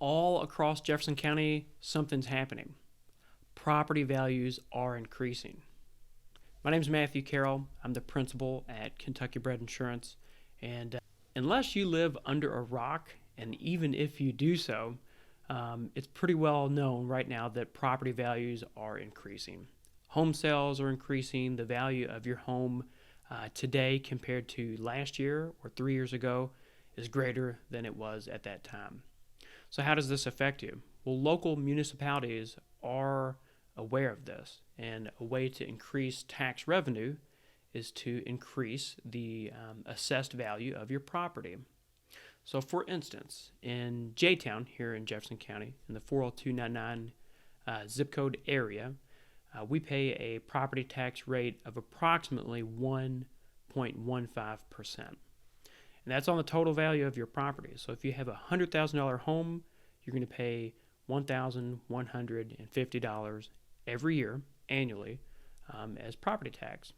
all across Jefferson County, something's happening. Property values are increasing. My name is Matthew Carroll. I'm the principal at Kentucky-Bred Insurance. And unless you live under a rock, and even if you do so, it's pretty well known right now that property values are increasing. Home sales are increasing. The value of your home today compared to last year or 3 years ago is greater than it was at that time. So how does this affect you? Well, local municipalities are aware of this, and a way to increase tax revenue is to increase the assessed value of your property. So for instance, in J-Town here in Jefferson County, in the 40299 zip code area, we pay a property tax rate of approximately 1.15%. And that's on the total value of your property. So if you have a $100,000 home, you're going to pay $1,150 every year, annually, as property tax.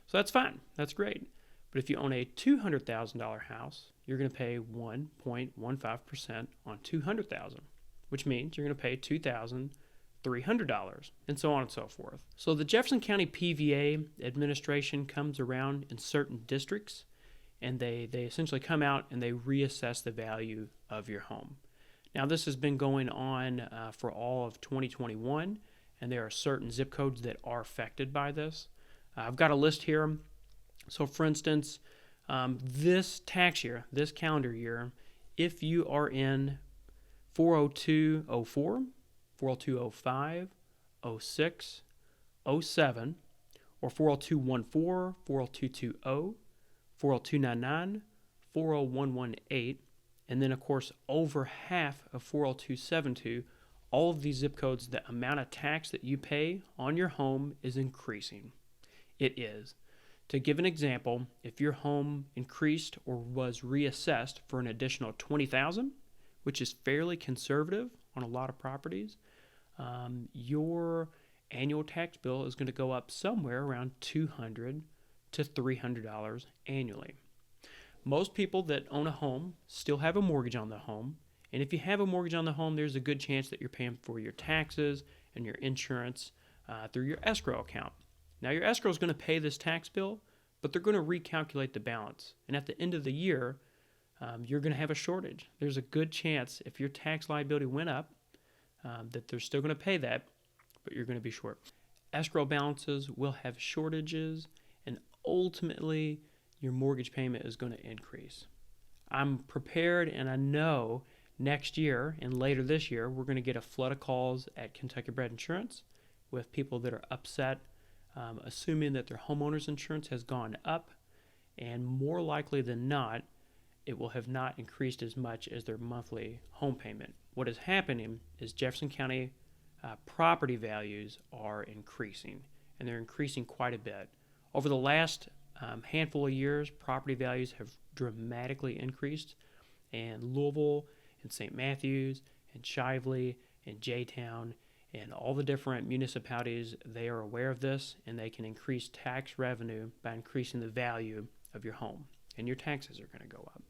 So that's fine. That's great. But if you own a $200,000 house, you're going to pay 1.15% on $200,000, which means you're going to pay $2,300, and so on and so forth. So the Jefferson County PVA administration comes around in certain districts, and they essentially come out and they reassess the value of your home. Now, this has been going on for all of 2021, and there are certain zip codes that are affected by this. I've got a list here. So, for instance, this tax year, this calendar year, if you are in 40204, 40205, 06, 07, or 40214, 40220, 40299, 40118, and then, of course, over half of 40272, all of these zip codes, the amount of tax that you pay on your home is increasing. It is. To give an example, if your home increased or was reassessed for an additional $20,000, which is fairly conservative on a lot of properties, your annual tax bill is going to go up somewhere around $200 to $300 annually. Most people that own a home still have a mortgage on the home, and if you have a mortgage on the home, there's a good chance that you're paying for your taxes and your insurance through your escrow account. Now, your escrow is going to pay this tax bill, but they're going to recalculate the balance, and at the end of the year, you're going to have a shortage. There's a good chance if your tax liability went up that they're still going to pay that, but you're going to be short. Escrow balances will have shortages, and ultimately, your mortgage payment is going to increase. I'm prepared, and I know next year and later this year, we're going to get a flood of calls at Kentucky-Bred Insurance with people that are upset, assuming that their homeowner's insurance has gone up, and more likely than not, it will have not increased as much as their monthly home payment. What is happening is Jefferson County property values are increasing, and they're increasing quite a bit. Over the last handful of years, property values have dramatically increased, and Louisville and St. Matthews and Shively and J-Town and all the different municipalities, they are aware of this, and they can increase tax revenue by increasing the value of your home, and your taxes are going to go up.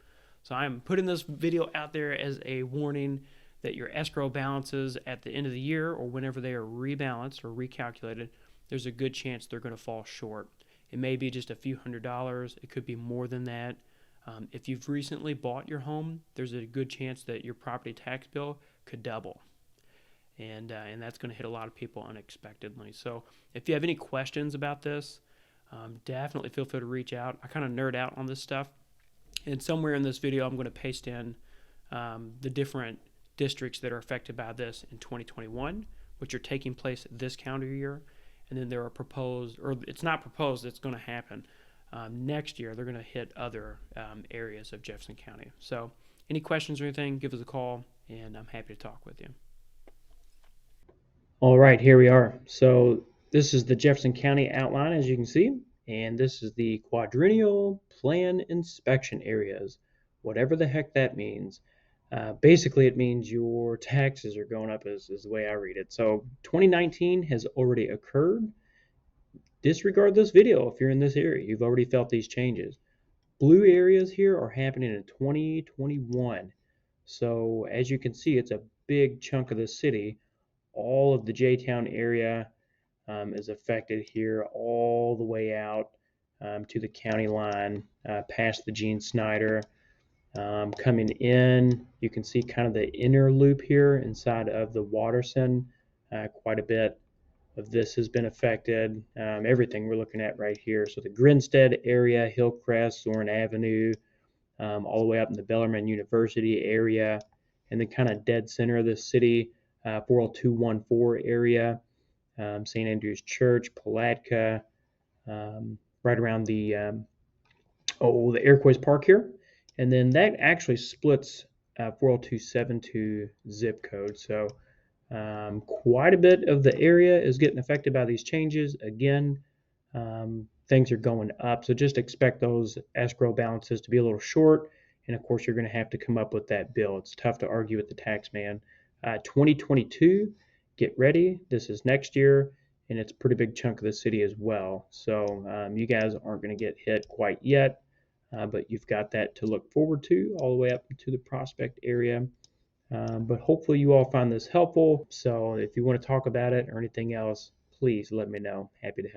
So I'm putting this video out there as a warning that your escrow balances at the end of the year or whenever they are rebalanced or recalculated, there's a good chance they're going to fall short. It may be just a few $100s. It could be more than that. If you've recently bought your home, there's a good chance that your property tax bill could double. And that's going to hit a lot of people unexpectedly. So if you have any questions about this, definitely feel free to reach out. I kind of nerd out on this stuff. And somewhere in this video, I'm going to paste in the different districts that are affected by this in 2021, which are taking place this calendar year. And then there are proposed, or it's not proposed, it's going to happen. Next year, they're going to hit other areas of Jefferson County. So any questions or anything, give us a call, and I'm happy to talk with you. All right, here we are. So this is the Jefferson County outline, as you can see, and this is the quadrennial plan inspection areas, whatever the heck that means. Basically, it means your taxes are going up is the way I read it. So 2019 has already occurred. Disregard this video if you're in this area. You've already felt these changes. Blue areas here are happening in 2021. So as you can see, it's a big chunk of the city. All of the J-Town area is affected here all the way out to the county line, past the Gene Snyder. Coming in, you can see kind of the inner loop here inside of the Watterson. Quite a bit of this has been affected. Everything we're looking at right here. So the Grinstead area, Hillcrest, Zorn Avenue, all the way up in the Bellarmine University area, and then kind of dead center of the city, 40214 area, St. Andrew's Church, Palatka, right around the Iroquois Park here. And then that actually splits 40272 zip code. So quite a bit of the area is getting affected by these changes. Again, things are going up. So just expect those escrow balances to be a little short. And of course, you're going to have to come up with that bill. It's tough to argue with the tax man. 2022, get ready. This is next year, and it's a pretty big chunk of the city as well. So you guys aren't going to get hit quite yet, but you've got that to look forward to all the way up to the Prospect area. But hopefully you all find this helpful. So if you want to talk about it or anything else, please let me know. Happy to help.